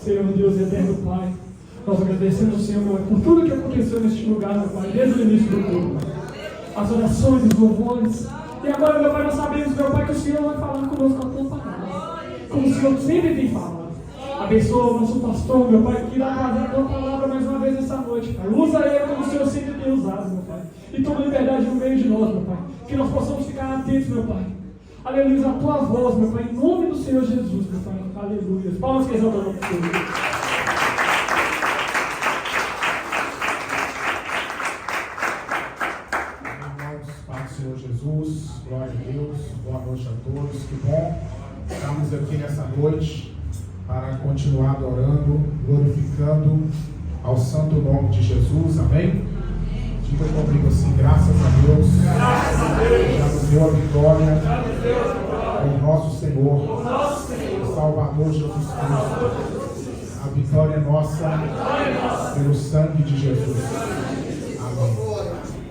Senhor Deus eterno, Pai, nós agradecemos, Senhor, meu Pai, por tudo que aconteceu neste lugar, meu Pai, desde o início do culto, Pai. As orações, os louvores. E agora, meu Pai, nós sabemos, meu Pai, que o Senhor vai falar conosco a tua palavra, como o Senhor sempre tem falado. Abençoa o nosso pastor, meu Pai, que irá trazer a tua palavra mais uma vez esta noite, Pai. Usa ele como o Senhor sempre tem usado, meu Pai. E toma liberdade no meio de nós, meu Pai. Que nós possamos ficar atentos, meu Pai. Aleluia, a tua voz, meu Pai, em nome do Senhor Jesus, meu Pai. Aleluia. Palmas que exaltam o nome do Senhor. Irmãos, Pai do Senhor Jesus, glória a Deus, boa noite a todos. Que bom estarmos aqui nessa noite para continuar adorando, glorificando ao santo nome de Jesus, amém? Diga comigo assim, graças a Deus, já nos deu a vitória com o nosso Senhor, o Salvador Jesus Cristo. A vitória é nossa pelo sangue de Jesus. Amém.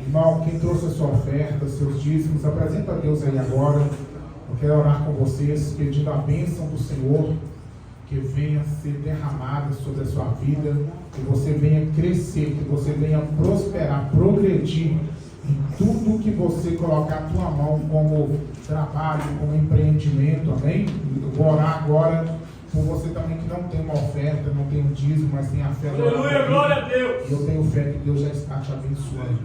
Irmão, quem trouxe a sua oferta, seus dízimos, apresenta a Deus aí agora. Eu quero orar com vocês, pedindo a bênção do Senhor, que venha ser derramada sobre a sua vida, que você venha crescer, que você venha prosperar, progredir em tudo que você colocar a tua mão como trabalho, como empreendimento, amém? Eu vou orar agora por você também que não tem uma oferta, não tem um dízimo, mas tem a fé. Aleluia, glória a Deus. Eu tenho fé que Deus já está te abençoando.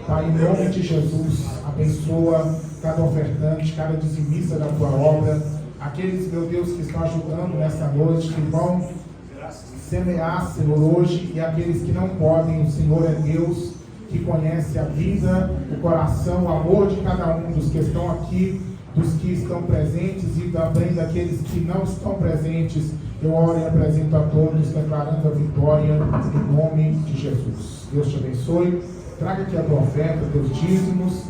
Pai, em nome de Jesus, abençoa cada ofertante, cada dizimista da tua obra, aqueles, meu Deus, que estão ajudando nessa noite, que vão semear, Senhor, hoje, e aqueles que não podem. O Senhor é Deus que conhece a vida, o coração, o amor de cada um dos que estão aqui, dos que estão presentes e também daqueles que não estão presentes. Eu oro e apresento a todos, declarando a vitória em nome de Jesus. Deus te abençoe. Traga aqui a tua oferta, teus dízimos.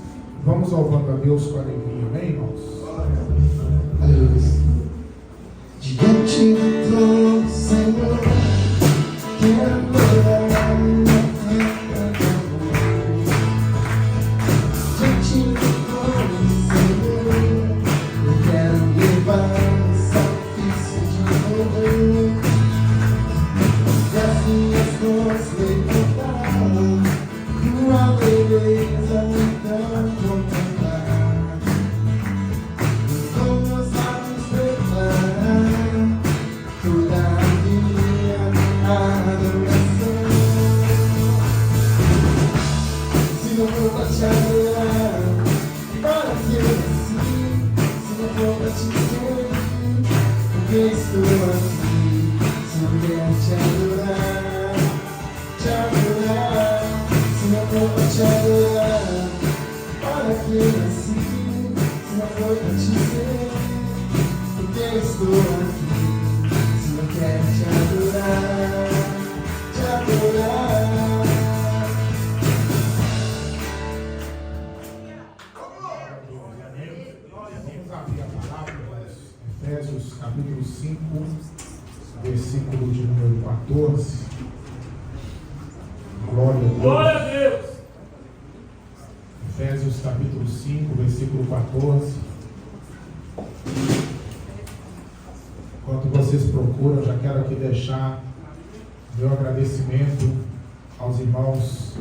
Vamos louvando a Deus com alegria, amém, irmãos? Aleluia. Diante do trono, Senhor, quero adorar. Diante do trono, Senhor, eu quero levar sacrifício de louvor. E as minhas mãos levantar, tua beleza então contemplar. Com meus lábios declarar toda a minha adoração. Se não for pra te adorar, para que eu nasci? Se não for pra te servir, porque estou aqui? Se não quero te adorar, te adorar. Se não for pra te adorar, para que eu nasci? Se não for pra te servir, porque estou aqui? Se não quero te adorar, te adorar. Vamos abrir a palavra, Efésios capítulo 5, versículo de número 14. Glória a Deus. Glória a Deus. Efésios capítulo 5, versículo 14. Enquanto vocês procuram, já quero aqui deixar meu agradecimento aos irmãos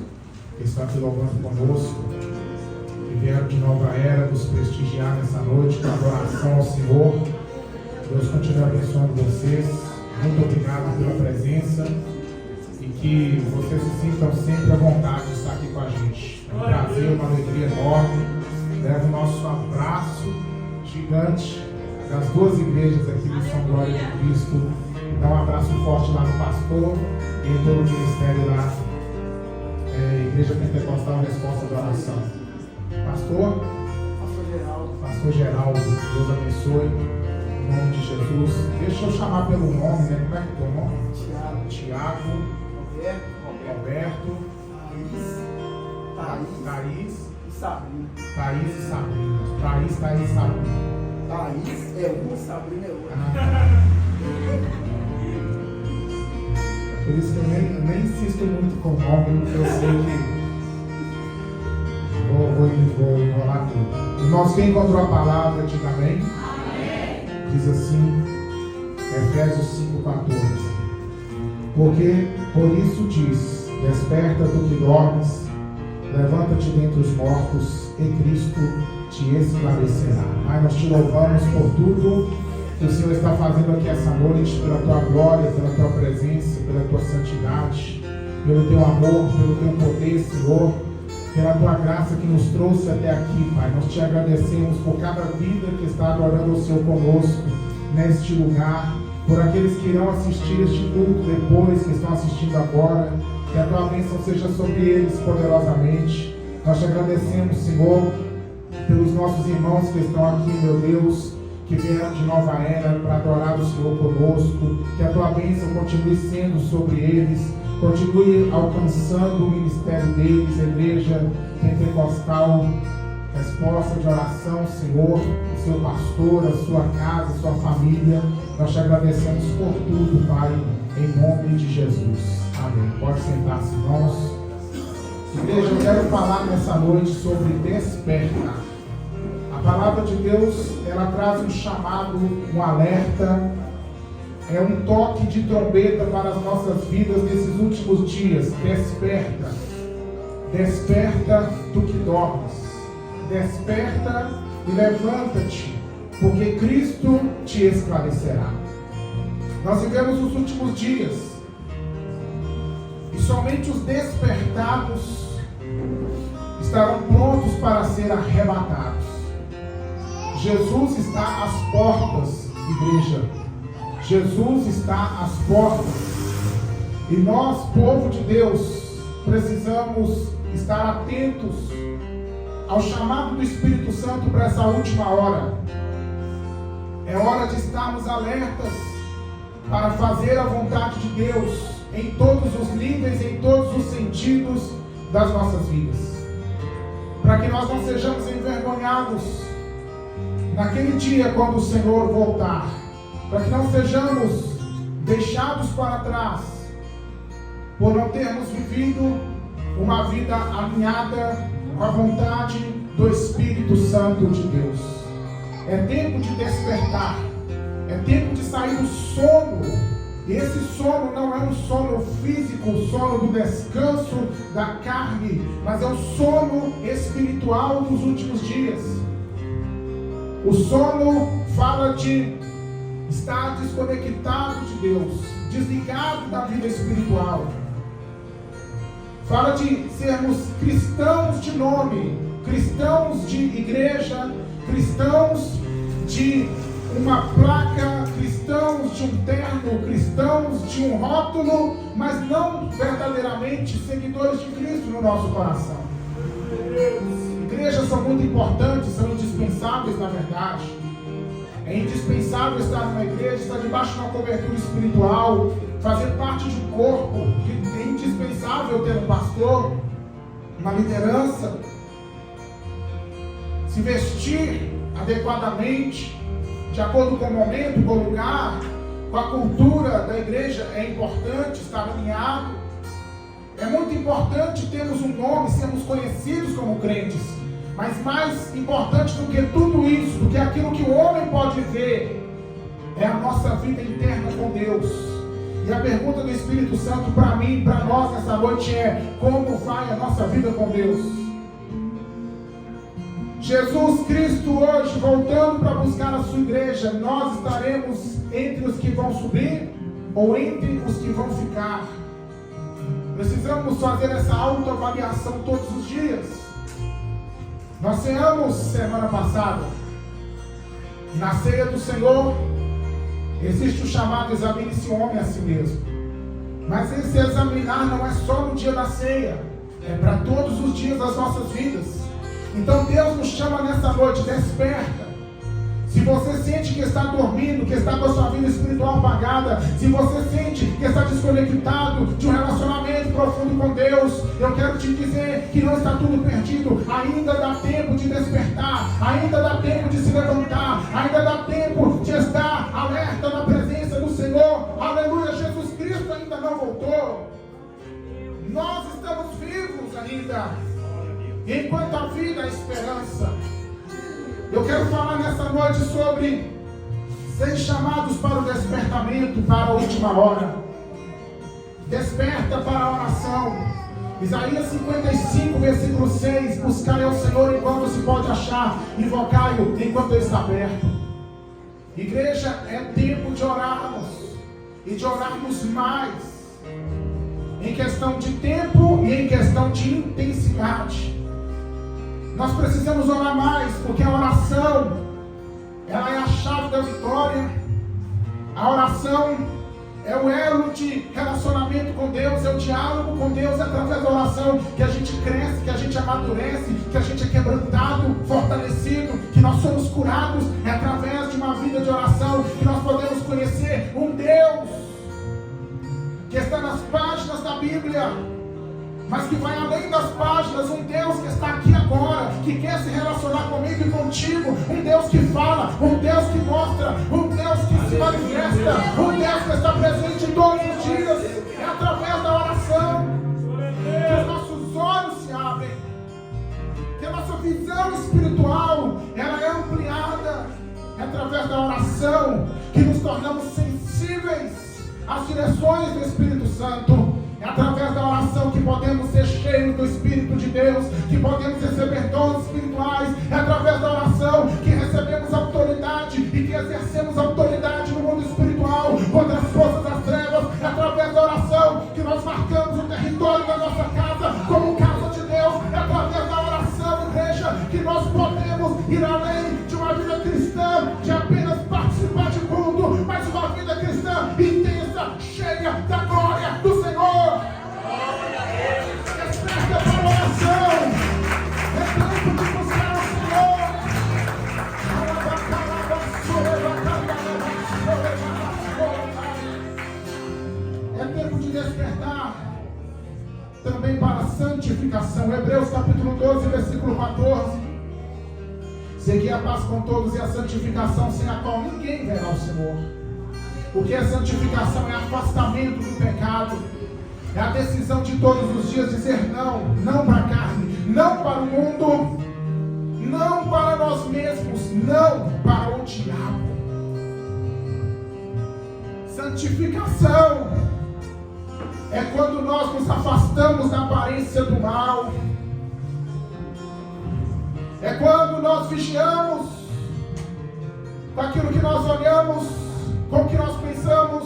que estão aqui louvando conosco, que vieram de Nova Era nos prestigiar nessa noite com adoração ao Senhor. Deus continue abençoando vocês. Muito obrigado pela presença e que vocês se sintam sempre à vontade de estar aqui com a gente. É um prazer, uma alegria enorme. Leva o nosso abraço gigante das duas igrejas aqui de São Glória de Cristo. Dá um abraço forte lá no pastor e em todo o ministério lá, Igreja Pentecostal Resposta da Oração. Pastor Geraldo, Deus abençoe, em nome de Jesus. Deixa eu chamar pelo nome, né? Como é que é o teu nome? Tiago, Roberto, Thaís e Sabrina. Thaís e Sabrina. Thaís é uma, Sabrina é outra. Por isso que eu nem insisto muito com o nome, porque eu sei que vou enrolar tudo. Irmãos, quem encontrou a palavra, diga amém. Diz assim: Efésios 5,14. Porque por isso diz: desperta tu que dormes, levanta-te dentre os mortos, e Cristo te esclarecerá. Pai, nós te louvamos por tudo que o Senhor está fazendo aqui essa noite, pela tua glória, pela tua presença, pela tua santidade, pelo teu amor, pelo teu poder, Senhor, pela tua graça que nos trouxe até aqui, Pai. Nós te agradecemos por cada vida que está adorando o Senhor conosco neste lugar, por aqueles que irão assistir este culto depois, que estão assistindo agora, que a tua bênção seja sobre eles poderosamente. Nós te agradecemos, Senhor, pelos nossos irmãos que estão aqui, meu Deus, que vieram de Nova Era para adorar o Senhor conosco, que a tua bênção continue sendo sobre eles, continue alcançando o ministério deles, a igreja pentecostal, resposta de oração, Senhor, o seu pastor, a sua casa, a sua família. Nós te agradecemos por tudo, Pai, em nome de Jesus. Amém. Pode sentar-se, irmãos. Igreja, eu quero falar nessa noite sobre despertar. A palavra de Deus, ela traz um chamado, um alerta, é um toque de trombeta para as nossas vidas nesses últimos dias. Desperta. Desperta tu que dormes. Desperta e levanta-te, porque Cristo te esclarecerá. Nós vivemos os últimos dias, e somente os despertados estarão prontos para ser arrebatados. Jesus está às portas, igreja. Jesus está às portas. E nós, povo de Deus, precisamos estar atentos ao chamado do Espírito Santo para essa última hora. É hora de estarmos alertas para fazer a vontade de Deus em todos os níveis, em todos os sentidos das nossas vidas. Para que nós não sejamos envergonhados naquele dia quando o Senhor voltar. Para que não sejamos deixados para trás por não termos vivido uma vida alinhada com a vontade do Espírito Santo de Deus. É tempo de despertar. É tempo de sair do sono. E esse sono não é um sono físico, o sono do descanso da carne, mas é o sono espiritual dos últimos dias. O sono fala de estar desconectado de Deus, desligado da vida espiritual. Fala de sermos cristãos de nome, cristãos de igreja, cristãos de uma placa, cristãos de um terno, cristãos de um rótulo, mas não verdadeiramente seguidores de Cristo no nosso coração. Igrejas são muito importantes, são indispensáveis na verdade. É indispensável estar numa igreja, estar debaixo de uma cobertura espiritual, fazer parte de um corpo. É indispensável ter um pastor, uma liderança, se vestir adequadamente, de acordo com o momento, com o lugar, com a cultura da igreja. É importante estar alinhado. É muito importante termos um nome, sermos conhecidos como crentes. Mas mais importante do que tudo isso, do que aquilo que o homem pode ver, é a nossa vida interna com Deus. E a pergunta do Espírito Santo para mim, para nós nessa noite é: como vai a nossa vida com Deus? Jesus Cristo hoje voltando para buscar a sua igreja, nós estaremos entre os que vão subir ou entre os que vão ficar? Precisamos fazer essa autoavaliação todos os dias. Nós ceamos semana passada. Na ceia do Senhor existe o chamado examine-se o homem a si mesmo. Mas esse examinar não é só no dia da ceia, é para todos os dias das nossas vidas. Então Deus nos chama nessa noite: desperta. Se você sente que está dormindo, que está com a sua vida espiritual apagada, se você sente que está desconectado de um relacionamento profundo com Deus, eu quero te dizer que não está tudo perdido. Ainda dá tempo de despertar, ainda dá tempo de se levantar, ainda dá tempo de estar alerta na presença do Senhor. Aleluia, Jesus Cristo ainda não voltou. Nós estamos vivos ainda. Enquanto a vida, a esperança. Eu quero falar nessa noite sobre Sejam chamados para o despertamento, para a última hora. Desperta para a oração. Isaías 55, versículo 6. Buscai ao Senhor enquanto se pode achar, invocai-o enquanto ele está perto. Igreja, é tempo de orarmos, e de orarmos mais, em questão de tempo e em questão de intensidade. Nós precisamos orar mais, porque a oração, ela é a chave da vitória. A oração é o elo de relacionamento com Deus, é o diálogo com Deus. É através da oração que a gente cresce, que a gente amadurece, que a gente é quebrantado, fortalecido, que nós somos curados. É através de uma vida de oração que nós podemos conhecer um Deus que está nas páginas da Bíblia, mas que vai além das páginas. Um Deus que está aqui agora, que quer se relacionar comigo e contigo. Um Deus que fala, um Deus que mostra, um Deus que se manifesta, um Deus que está presente em todos os dias. É através da oração que os nossos olhos se abrem, que a nossa visão espiritual ela é ampliada. É através da oração que nos tornamos sensíveis às direções do Espírito Santo. É através da oração que podemos ser cheios do Espírito de Deus, que podemos receber dons espirituais. É através da oração que recebemos autoridade e que exercemos autoridade no mundo espiritual contra as forças das trevas. É através da oração que nós marcamos o território da nossa casa como casa de Deus. É através da oração, igreja, que nós podemos ir além de uma vida cristã, de apenas participar de culto, mas uma vida cristã intensa, cheia da glória do Senhor. Desperta para a oração. É tempo de buscar o Senhor. É tempo de despertar também para a santificação. Hebreus capítulo 12, versículo 14. Seguir a paz com todos e a santificação, sem a qual ninguém verá o Senhor. Porque a santificação é afastamento do pecado. É a decisão de todos os dias dizer não. Não para a carne, não para o mundo, não para nós mesmos, não para o diabo. Santificação é quando nós nos afastamos da aparência do mal. É quando nós vigiamos com aquilo que nós olhamos, com o que nós pensamos,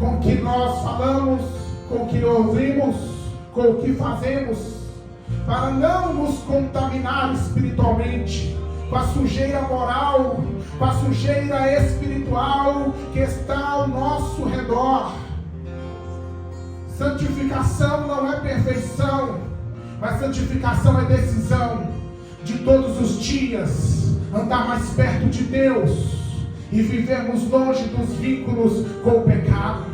com o que nós falamos, com o que ouvimos, com o que fazemos, para não nos contaminar espiritualmente com a sujeira moral, com a sujeira espiritual que está ao nosso redor. Santificação não é perfeição, mas santificação é decisão de todos os dias andar mais perto de Deus e vivermos longe dos vínculos com o pecado.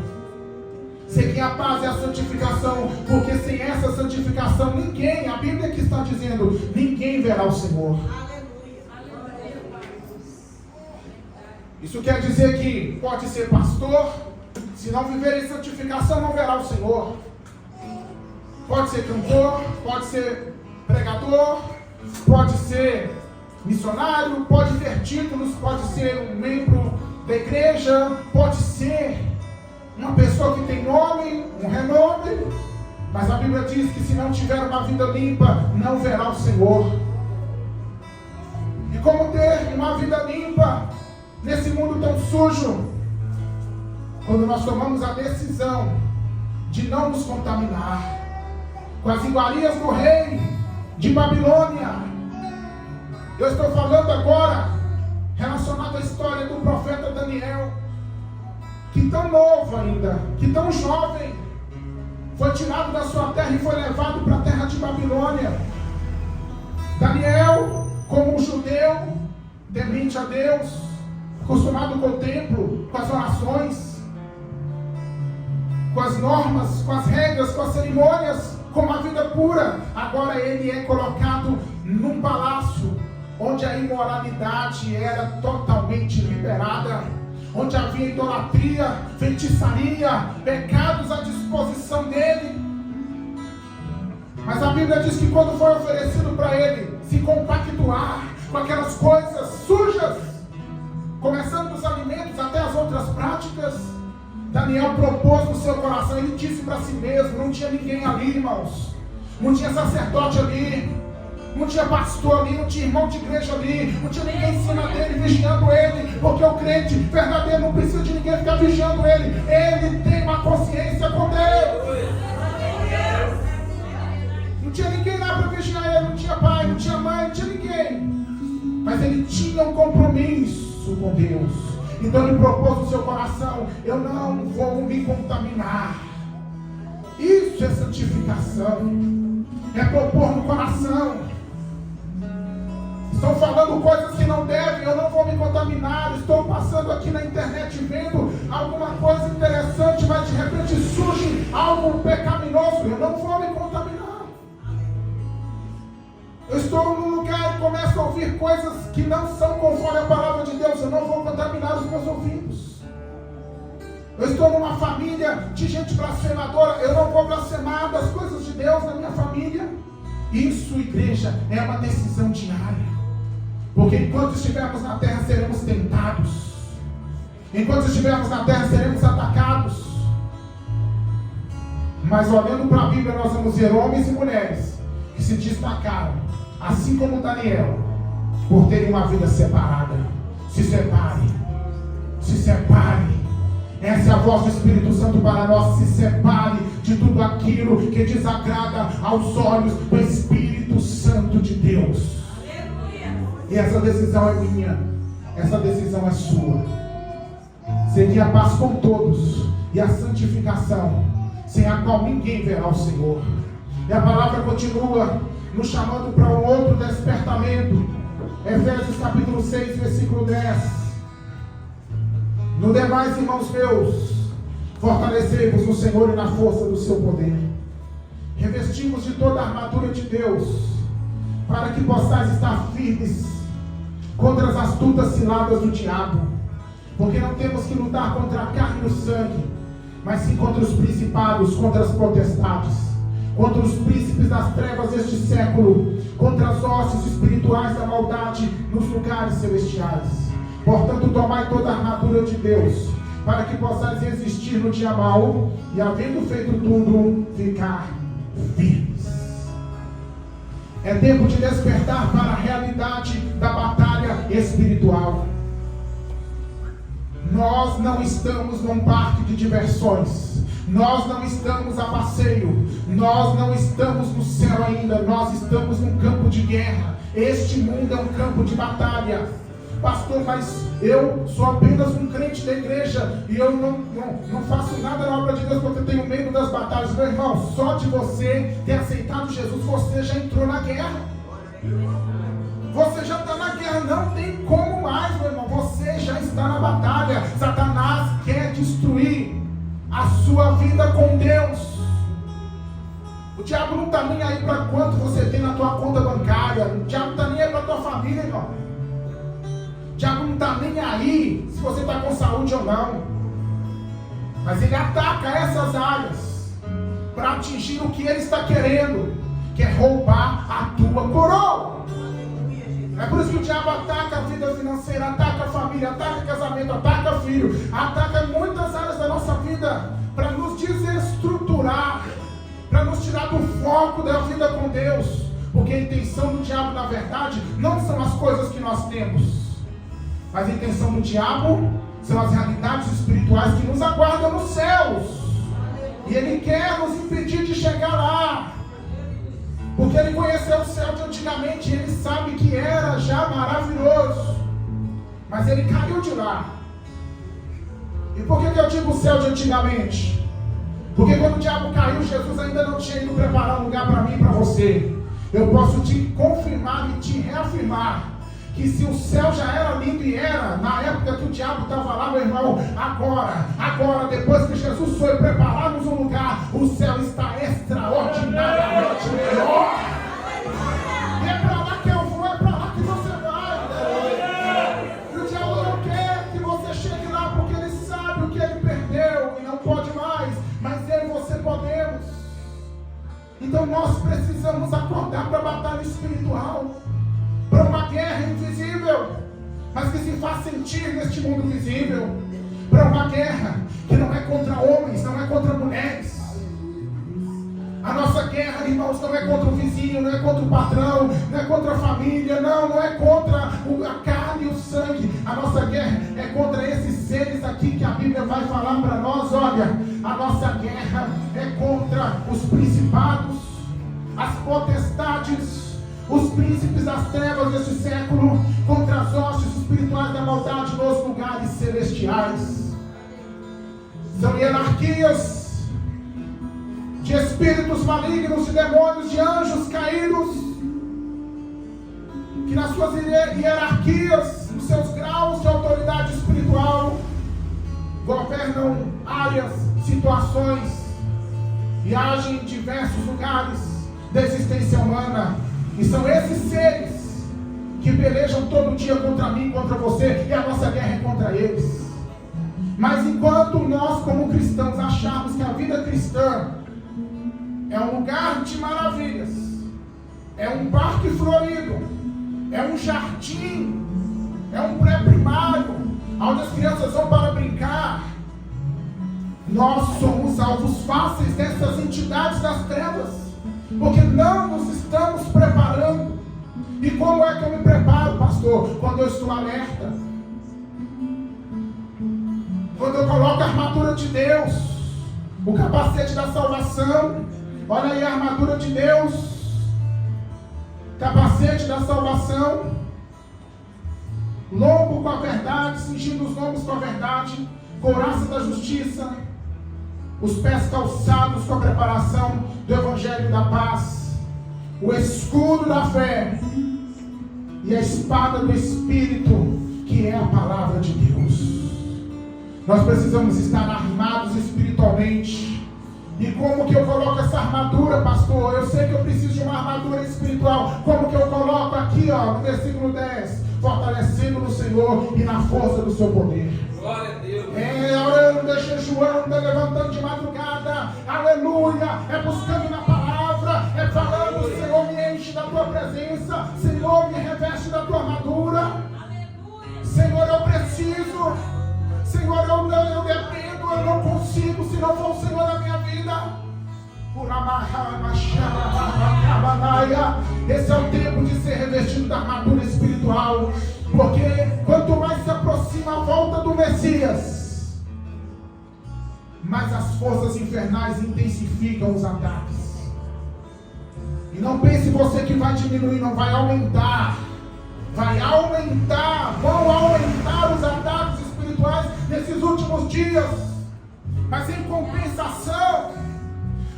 Seguir a paz e a santificação, porque sem essa santificação ninguém, a Bíblia que está dizendo, ninguém verá o Senhor. Isso quer dizer que pode ser pastor, se não viver em santificação não verá o Senhor. Pode ser cantor, pode ser pregador, pode ser missionário, pode ter títulos, pode ser um membro da igreja, pode ser uma pessoa que tem nome, um renome, mas a Bíblia diz que se não tiver uma vida limpa, não verá o Senhor. E como ter uma vida limpa nesse mundo tão sujo? Quando nós tomamos a decisão de não nos contaminar com as iguarias do rei de Babilônia. Eu estou falando agora relacionado à história do profeta Daniel, que tão novo ainda, que tão jovem, foi tirado da sua terra e foi levado para a terra de Babilônia. Daniel, como um judeu, temente a Deus, acostumado com o templo, com as orações, com as normas, com as regras, com as cerimônias, com uma vida pura, agora ele é colocado num palácio, onde a imoralidade era totalmente liberada, onde havia idolatria, feitiçaria, pecados à disposição dele. Mas a Bíblia diz que quando foi oferecido para ele se compactuar com aquelas coisas sujas, começando dos alimentos até as outras práticas. Daniel propôs no seu coração, ele disse para si mesmo, não tinha ninguém ali, irmãos, não tinha sacerdote ali, não tinha pastor ali, não tinha irmão de igreja ali, não tinha ninguém em cima dele, vigiando ele, porque o crente verdadeiro não precisa de ninguém ficar vigiando ele tem uma consciência com Deus. Não tinha ninguém lá para vigiar ele, não tinha pai, não tinha mãe, não tinha ninguém, mas ele tinha um compromisso com Deus. Então ele propôs no seu coração, eu não vou me contaminar. Isso é santificação, é propor no coração. Estão falando coisas que não devem, eu não vou me contaminar. Estou passando aqui na internet vendo alguma coisa interessante, mas de repente surge algo pecaminoso, eu não vou me contaminar. Eu estou num lugar e começo a ouvir coisas que não são conforme a palavra de Deus, eu não vou contaminar os meus ouvidos. Eu estou numa família de gente blasfemadora, eu não vou blasfemar das coisas de Deus na minha família. Isso, igreja, é uma decisão diária. Porque enquanto estivermos na terra, seremos tentados. Enquanto estivermos na terra, seremos atacados. Mas olhando para a Bíblia, nós vamos ver homens e mulheres que se destacaram, assim como Daniel, por terem uma vida separada. Se separe. Se separe. Essa é a voz do Espírito Santo para nós. Se separe de tudo aquilo que desagrada aos olhos do Espírito Santo de Deus. E essa decisão é minha. Essa decisão é sua. Seguir a paz com todos e a santificação, sem a qual ninguém verá o Senhor. E a palavra continua nos chamando para um outro despertamento. Efésios capítulo 6, versículo 10. No demais, irmãos meus, fortalecei-vos no Senhor e na força do seu poder. Revestimos de toda a armadura de Deus, para que possais estar firmes contra as astutas ciladas do diabo. Porque não temos que lutar contra a carne e o sangue, mas sim contra os principados, contra as potestades, contra os príncipes das trevas deste século, contra as hostes espirituais da maldade nos lugares celestiais. Portanto, tomai toda a armadura de Deus, para que possais resistir no dia mau, e havendo feito tudo, ficar firmes. É tempo de despertar para a realidade da batalha espiritual. Nós não estamos num parque de diversões. Nós não estamos a passeio. Nós não estamos no céu ainda. Nós estamos num campo de guerra. Este mundo é um campo de batalha. Pastor, mas eu sou apenas um crente da igreja e eu não faço nada na obra de Deus porque tenho medo das batalhas. Meu irmão, só de você ter aceitado Jesus, você já entrou na guerra. Você já está na guerra, não tem como mais, meu irmão. Você já está na batalha. Satanás quer destruir a sua vida com Deus. O diabo não está nem aí para quanto você tem na tua conta bancária. O diabo não está nem aí para a tua família, irmão. O diabo não está nem aí se você está com saúde ou não. Mas ele ataca essas áreas para atingir o que ele está querendo, que é roubar a tua coroa. É por isso que o diabo ataca a vida financeira, ataca a família, ataca casamento, ataca filho, ataca muitas áreas da nossa vida para nos desestruturar, para nos tirar do foco da vida com Deus. Porque a intenção do diabo, na verdade, não são as coisas que nós temos, mas a intenção do diabo são as realidades espirituais que nos aguardam nos céus. E ele quer nos impedir de chegar lá. Porque ele conheceu o céu de antigamente, ele sabe que era já maravilhoso. Mas ele caiu de lá. E por que eu digo o céu de antigamente? Porque quando o diabo caiu, Jesus ainda não tinha ido preparar um lugar para mim e para você. Eu posso te confirmar e te reafirmar que se o céu já era lindo e era, na época que o diabo estava lá, meu irmão, agora, depois que Jesus foi preparar-nos um lugar, o céu está extraordinariamente melhor. E é para lá que eu vou, é para lá que você vai. E o diabo não quer que você chegue lá, porque ele sabe o que ele perdeu e não pode mais, mas eu e você podemos. Então nós precisamos acordar para a batalha espiritual, para uma guerra invisível. mas que se faz sentir neste mundo visível, para uma guerra que não é contra homens, não é contra mulheres. A nossa guerra, irmãos, não é contra o vizinho, não é contra o patrão, não é contra a família, não é contra a carne e o sangue. A nossa guerra é contra esses seres aqui que a Bíblia vai falar para nós. Olha, a nossa guerra é contra os principados, as potestades, os príncipes das trevas deste século, contra as hostes espirituais da maldade nos lugares celestiais. São hierarquias de espíritos malignos, de demônios, de anjos caídos, que nas suas hierarquias, nos seus graus de autoridade espiritual, governam áreas, situações e agem em diversos lugares da existência humana. E são esses seres que pelejam todo dia contra mim, contra você, e a nossa guerra é contra eles. Mas enquanto nós, como cristãos, acharmos que a vida cristã é um lugar de maravilhas, é um parque florido, é um jardim, é um pré-primário, onde as crianças vão para brincar, nós somos alvos fáceis dessas entidades das trevas, porque não nos estamos preparando. E como é que eu me preparo, pastor? Quando eu estou alerta, quando eu coloco a armadura de Deus, o capacete da salvação. Olha aí a armadura de Deus, capacete da salvação, lombo com a verdade, cingindo os lombos com a verdade, couraça da justiça, os pés calçados com a preparação do evangelho da paz, o escudo da fé e a espada do Espírito, que é a palavra de Deus. Nós precisamos estar armados espiritualmente. E como que eu coloco essa armadura, pastor? Eu sei que eu preciso de uma armadura espiritual. Como que eu coloco aqui, ó, no versículo 10? Fortalecendo no Senhor e na força do seu poder. Glória a Deus. Orando, jejuando, levantando de madrugada. Aleluia. É buscando na palavra. É falando, Senhor, me enche da tua presença. Senhor, me reveste da tua armadura. Aleluia. Senhor, eu preciso. Senhor, eu dependo, eu não consigo se não for o Senhor na minha vida. Esse é o tempo de ser revestido da armadura espiritual, porque quanto mais se aproxima a volta do Messias, mais as forças infernais intensificam os ataques. E não pense você que vai diminuir, não, vai aumentar. Vai aumentar, vão aumentar os ataques espirituais nesses últimos dias. Mas em compensação,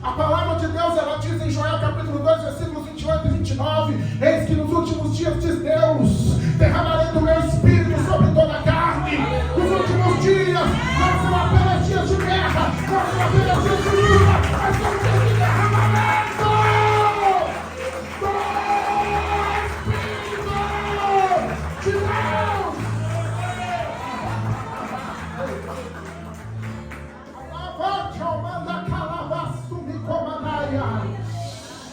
a palavra de Deus, ela diz em Joel capítulo 2, versículos 28 e 29, eis que nos últimos dias, diz Deus, derramarei do meu espírito sobre toda a carne. Nos últimos dias não são apenas dias de guerra, não são apenas dias de luta, mas são dias de derramamento do Espírito de Deus.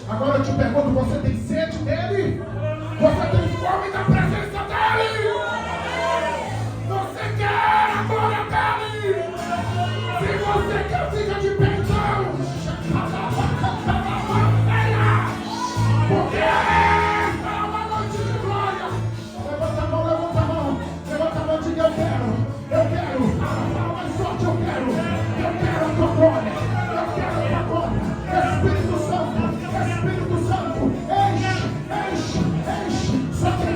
Agora eu te pergunto, você tem sede dele? Você tem fome da presença dele? Você quer a glória dele? Se você quer, fica de pé então. Porque esta é uma noite de glória. Levanta a mão, levanta a mão. Levanta a mão e diga, eu quero. Fala mais forte, eu quero a tua glória. Eu quero a tua glória. Espírito Santo, enche. Só quem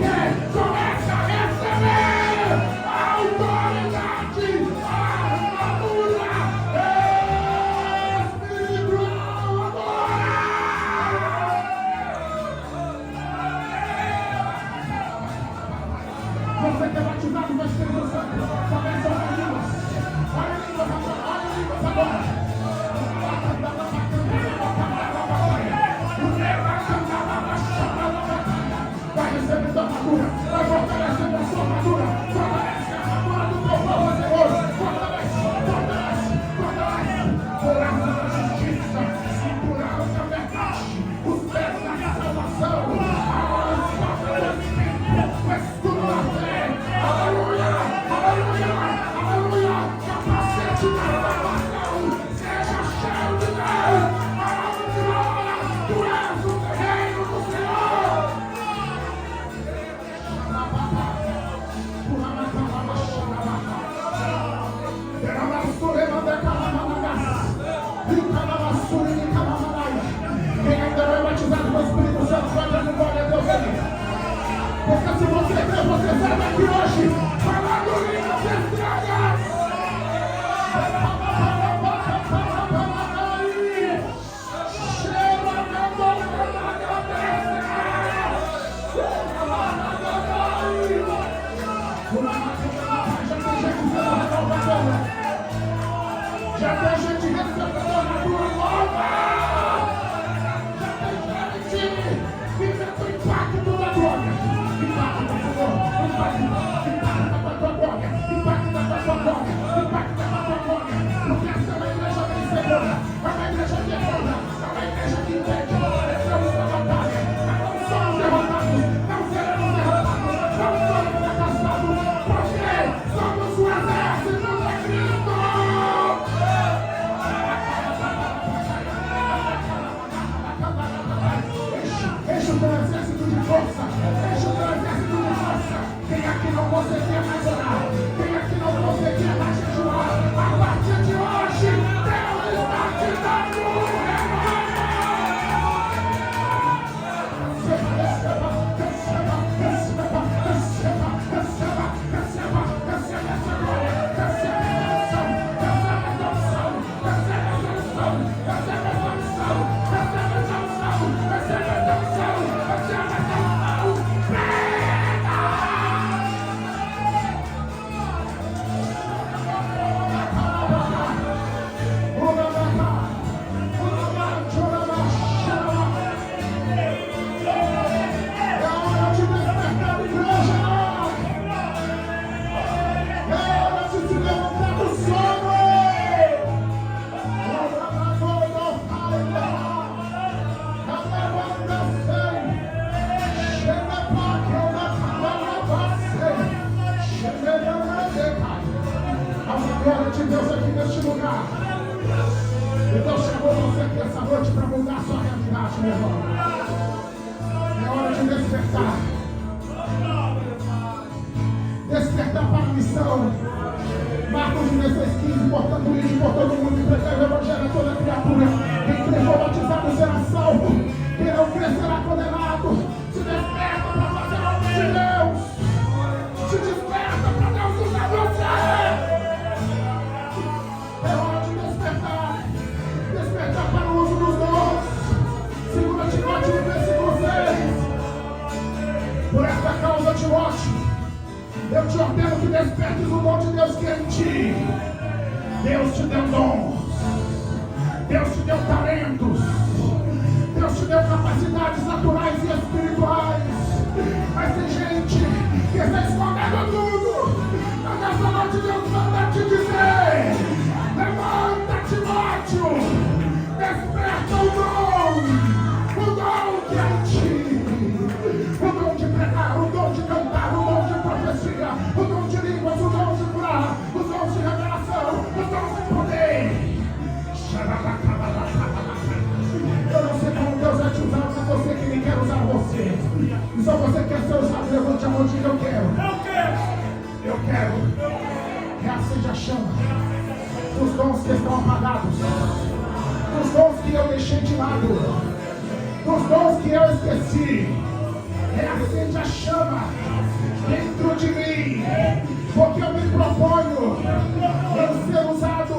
quer, começa a receber a autoridade, a armadura espiritual agora. Você que é batizado com o Espírito Santo, começa a ouvir. Já tem gente recebendo a tua nova. Já tem gente vivendo o impacto da glória. Impacto da tua glória. Impacto da tua glória. Impacto da tua glória. Impacto da tua glória. Porque essa é uma igreja vencedora. É uma igreja guerreira. É uma igreja que entende. Estamos na batalha. Não somos derrotados. Não seremos derrotados. Não somos fracassados. Porque somos o exército de Cristo. Enche o teu exército de força. Enche o teu exército de força. Quem aqui não conseguia mais orar? Quem aqui não conseguia mais jejuar? A partir de hoje, Deus está te dando um rebanho. Receba, receba, receba, receba, receba, receba, receba essa glória. Receba essa unção, receba essa unção, receba essa unção, receba essa unção, receba essa unção, receba essa unção, glória de Deus aqui neste lugar. E Deus chamou você aqui essa noite para mudar a sua realidade, meu irmão. É hora de despertar. Despertar para a missão. Marcos 16:15, portanto, ide por todo mundo e pregar o evangelho a toda criatura. Quem crer for batizado será salvo. Quem não crer será condenado. Se desperta para fazer a obra de Deus. Se desperta para Deus usar você. É hora de despertar. Despertar para o uso dos dons. 2 Timóteo 1:6. Por esta causa, Timóteo, eu te ordeno que despertes o dom de Deus que é em ti. Deus te deu dons. Deus te deu talentos. Deus te deu capacidades naturais e espirituais. Mas tem gente que está escondendo tudo. Mas nessa noite Deus manda te dizer: levanta, Timóteo, desperta o dom que é em ti. O dom de pregar, o dom de cantar, o dom de profecia, o dom de línguas, o dom de curar, os dons de revelação, os dons de poder. Eu não sei como Deus vai te usar, mas você que nem quer usar você. E só você quer ser usado, levante a mão e diga: eu quero. Eu quero. Reacende a chama dos dons que estão apagados, dos dons que eu deixei de lado, dos dons que eu esqueci. Reacende a chama dentro de mim, porque eu me proponho em ser usado,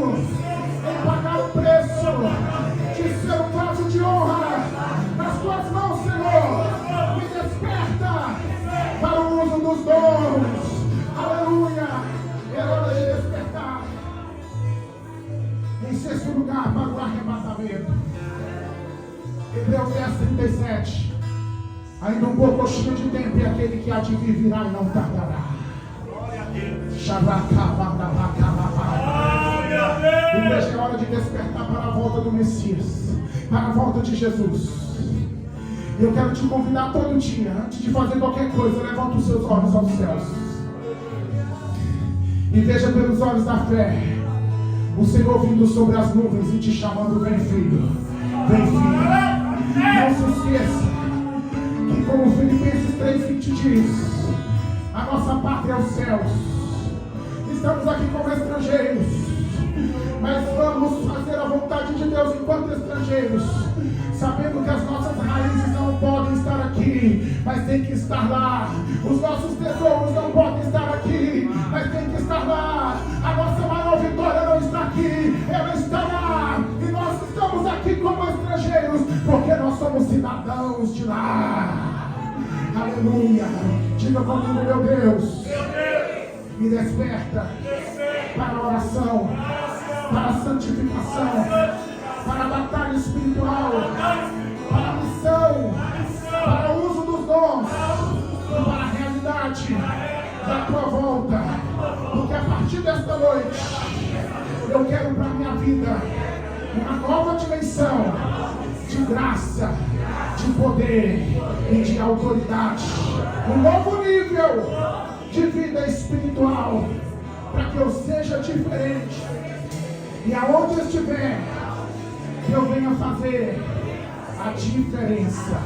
em pagar o preço de ser um vaso de honra nas tuas mãos, Senhor. Me desperta para o uso dos dons. Aleluia. É hora de despertar. Em sexto lugar, para o arrebatamento. Hebreus 10:37. Ainda um pouco cheio de tempo, e aquele que há de vir virá e não tardará. Igreja, é hora de despertar para a volta do Messias, para a volta de Jesus. Eu quero te convidar todo dia, antes de fazer qualquer coisa, levanta os seus olhos aos céus e veja pelos olhos da fé o Senhor vindo sobre as nuvens e te chamando: vem, filho, vem, filho. Não se esqueça que, como Filipenses 3:20 diz, a nossa pátria é os céus. Estamos aqui como estrangeiros, mas vamos fazer a vontade de Deus enquanto estrangeiros, sabendo que as nossas raízes não podem estar aqui, mas tem que estar lá. Os nossos tesouros não podem estar aqui, mas tem que estar lá. A nossa maior vitória não está aqui, ela está lá. E nós estamos aqui como estrangeiros, porque nós somos cidadãos de lá. Aleluia. Diga comigo: meu Deus, me desperta para a oração. para a santificação, para a batalha espiritual, para a missão, para o uso dos dons e para a realidade da tua volta. Porque a partir desta noite eu quero para a minha vida uma nova dimensão de graça, de poder e de autoridade, um novo nível de vida espiritual, para que eu seja diferente e aonde eu estiver eu venha fazer a diferença.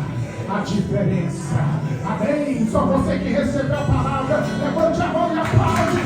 A diferença. Amém? Só você que recebeu a palavra, levante a mão e aplaude.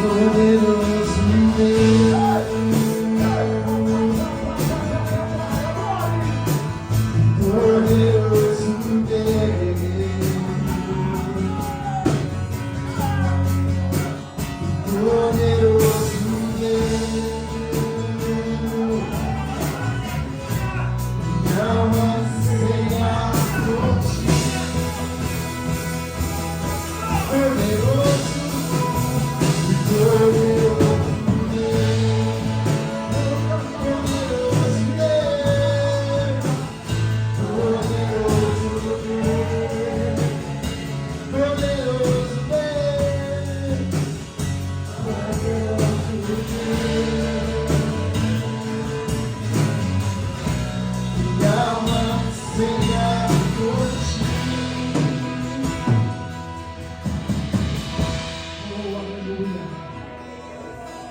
Glorifique ao Deus poderoso.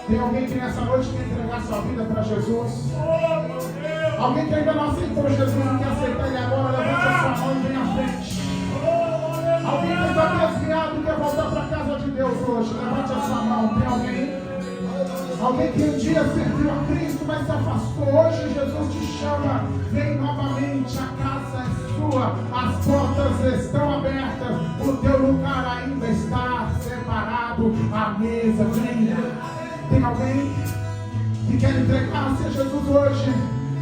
Tem alguém que nessa noite quer entregar sua vida para Jesus? Alguém que ainda não aceitou Jesus e quer aceitar Ele agora? Levante a sua mão e vem à frente. Alguém que está desviado e quer voltar para a casa de Deus hoje? Levante a sua mão. Tem alguém? Alguém que um dia serviu a Cristo, mas se afastou. Hoje Jesus te chama. Vem novamente, a casa é sua. As portas estão abertas. O teu lugar ainda está separado. A mesa, venha. Tem alguém que quer entregar-se a Jesus hoje,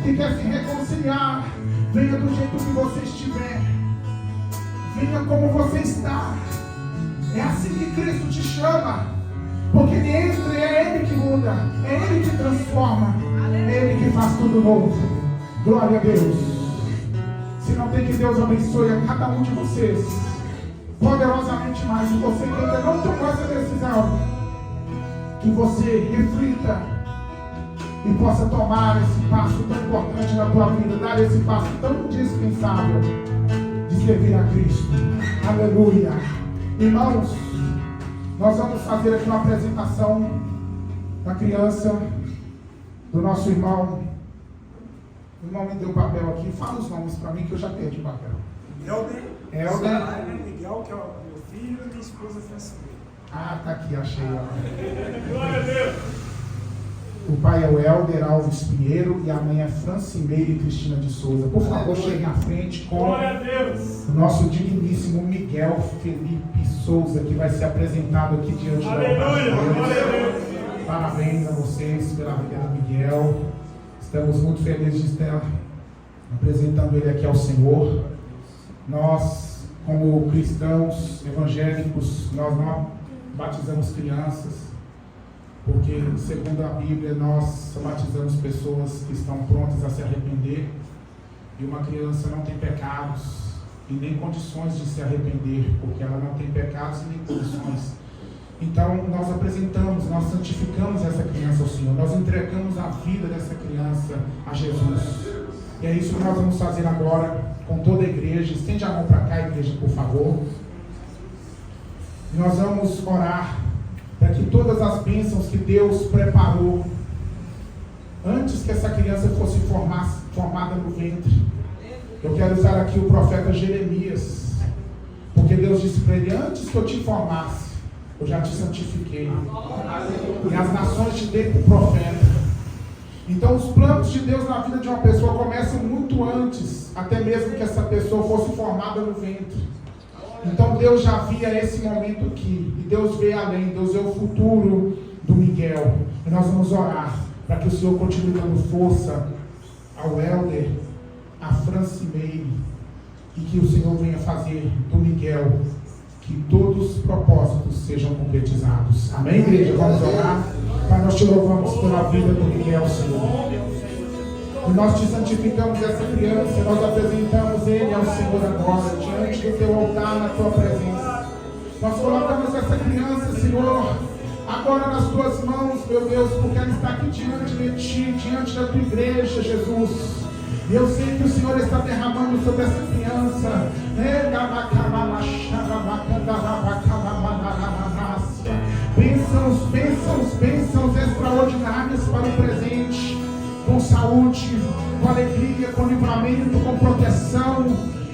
que quer se reconciliar? Venha do jeito que você estiver, venha como você está. É assim que Cristo te chama, porque Ele entra e é Ele que muda, é Ele que transforma, é Ele que faz tudo novo. Glória a Deus. Se não tem, que Deus abençoe a cada um de vocês poderosamente mais. E você que ainda não tomou essa decisão, que você reflita e possa tomar esse passo tão importante na tua vida, dar esse passo tão indispensável de servir a Cristo. Aleluia. Irmãos, nós vamos fazer aqui uma apresentação da criança, do nosso irmão. O irmão me deu o papel aqui. Fala os nomes para mim que eu já perdi o papel. Helder. Miguel, que é o meu filho, e minha esposa Francimeira. Ah, tá aqui, achei. Glória a Deus. O pai é o Helder Alves Pinheiro e a mãe é Francimeira e Cristina de Souza. Por favor, cheguem à frente com o nosso digníssimo Miguel Felipe Souza, que vai ser apresentado aqui diante da Deus. Parabéns a vocês pela vida do Miguel. Estamos muito felizes de estar apresentando ele aqui ao Senhor. Nós, como cristãos evangélicos, nós não batizamos crianças, porque segundo a Bíblia nós batizamos pessoas que estão prontas a se arrepender, e uma criança não tem pecados e nem condições de se arrepender, porque ela não tem pecados e nem condições. Então nós apresentamos, nós santificamos essa criança ao Senhor, nós entregamos a vida dessa criança a Jesus, e é isso que nós vamos fazer agora com toda a igreja. Estende a mão para cá, igreja, por favor. Nós vamos orar para que que todas as bênçãos que Deus preparou antes que essa criança fosse formada no ventre. Eu quero usar aqui o profeta Jeremias, porque Deus disse para ele: antes que eu te formasse, eu já te santifiquei, e as nações te dei por profeta. Então os planos de Deus na vida de uma pessoa começam muito antes, até mesmo que essa pessoa fosse formada no ventre. Então Deus já via esse momento aqui, e Deus vê além, Deus vê o futuro do Miguel. E nós vamos orar para que o Senhor continue dando força ao Helder, a Francimeire, e que o Senhor venha fazer do Miguel que todos os propósitos sejam concretizados. Amém, igreja? Vamos orar. Pai, nós te louvamos pela vida do Miguel, Senhor. E nós te santificamos essa criança, nós apresentamos ele ao Senhor agora, diante do teu altar, na tua presença. Nós colocamos essa criança, Senhor, agora nas tuas mãos, meu Deus, porque ela está aqui diante de ti, diante da tua igreja, Jesus. E eu sei que o Senhor está derramando sobre essa criança bênçãos extraordinárias para o presente, com saúde, com alegria, com livramento, com proteção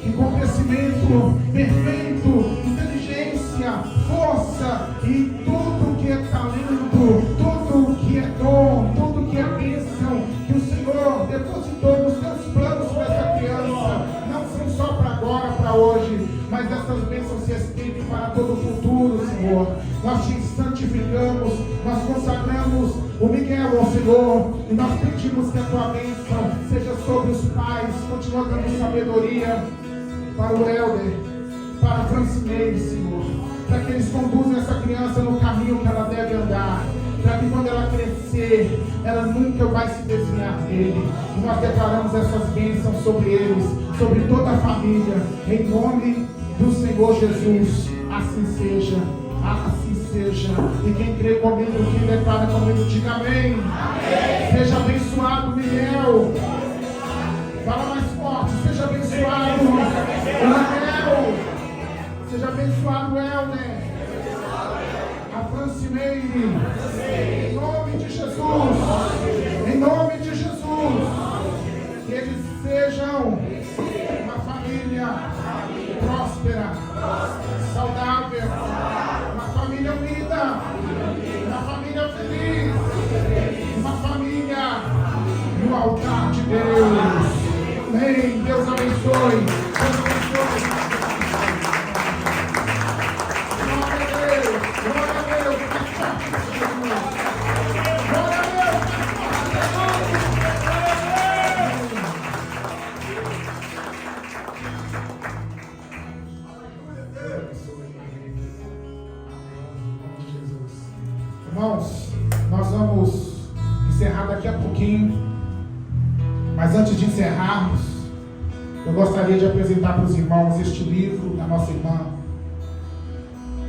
e com crescimento perfeito, inteligência, força e tudo que é talento, tudo que é dom, tudo que é bênção que o Senhor depositou nos teus planos para essa criança. Não são só para agora, para hoje, mas essas bênçãos se estendem para todo o futuro, Senhor. Nós te santificamos, nós consagramos o Miguel ao Senhor, e nós pedimos que a tua bênção seja sobre os pais, continua dando sabedoria para o Helder, para a Francimeire, Senhor, para que eles conduzam essa criança no caminho que ela deve andar, para que quando ela crescer, ela nunca vai se desviar dele. E nós declaramos essas bênçãos sobre eles, sobre toda a família, em nome do Senhor Jesus. Assim seja, assim seja. E quem crê comigo, quem declara comigo, diga amém. Amém. Seja abençoado, Miguel. Fala mais forte. Seja abençoado, Miguel. Seja abençoado, Helder. A Francimeire. Em nome de Jesus. Em nome de Jesus. Que eles sejam uma família próspera, saudável, uma família unida, uma família feliz, uma família no altar de Deus. Amém. Deus abençoe. Deus abençoe. Glória a Deus. Glória a Deus. Glória a Deus. Irmãos, nós vamos encerrar daqui a pouquinho, mas antes de encerrarmos, eu gostaria de apresentar para os irmãos este livro da nossa irmã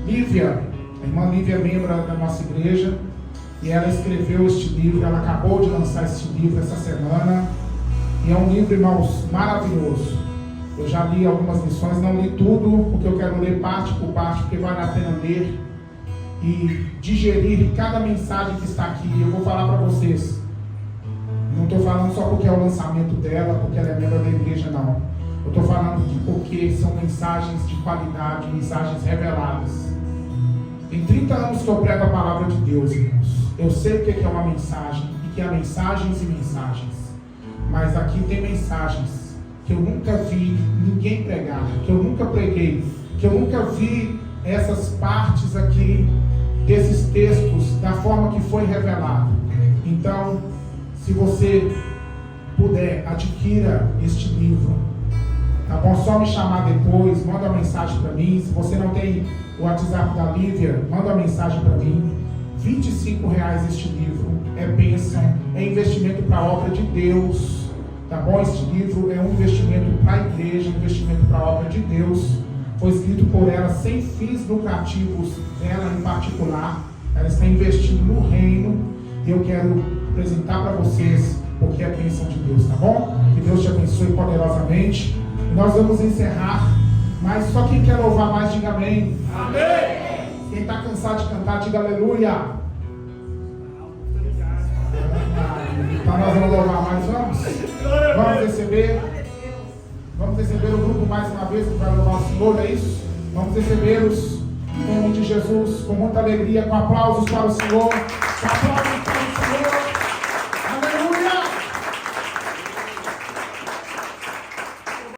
Lívia. A irmã Lívia é membro da nossa igreja, e ela escreveu este livro. Ela acabou de lançar este livro essa semana, e é um livro, irmãos, maravilhoso. Eu já li algumas lições, não li tudo, porque eu quero ler parte por parte, porque vale a pena ler e digerir cada mensagem que está aqui. Eu vou falar para vocês, não estou falando só porque é o lançamento dela, porque ela é membro da igreja, não. Eu estou falando porque são mensagens de qualidade, mensagens reveladas. Tem 30 anos que eu prego a palavra de Deus, irmãos. Eu sei o que é uma mensagem, e que há mensagens e mensagens, mas aqui tem mensagens que eu nunca vi ninguém pregar, que eu nunca preguei, que eu nunca vi essas partes aqui desses textos da forma que foi revelado. Então, se você puder, adquira este livro, tá bom? Só me chamar depois, manda uma mensagem para mim. Se você não tem o WhatsApp da Lívia, manda uma mensagem para mim. R$25 este livro, é bênção, é investimento para a obra de Deus, tá bom? Este livro é um investimento para a igreja, um investimento para a obra de Deus. Foi escrito por ela sem fins lucrativos, ela em particular. Ela está investindo no reino, e eu quero apresentar para vocês porque é a bênção de Deus, tá bom? Que Deus te abençoe poderosamente. Nós vamos encerrar, mas só quem quer louvar mais, diga amém. Amém. Quem está cansado de cantar, diga aleluia. Então nós vamos louvar mais, vamos receber o grupo mais uma vez que vai louvar o Senhor, é isso? Vamos recebê-los em nome de Jesus, com muita alegria, com aplausos para o Senhor, com aplausos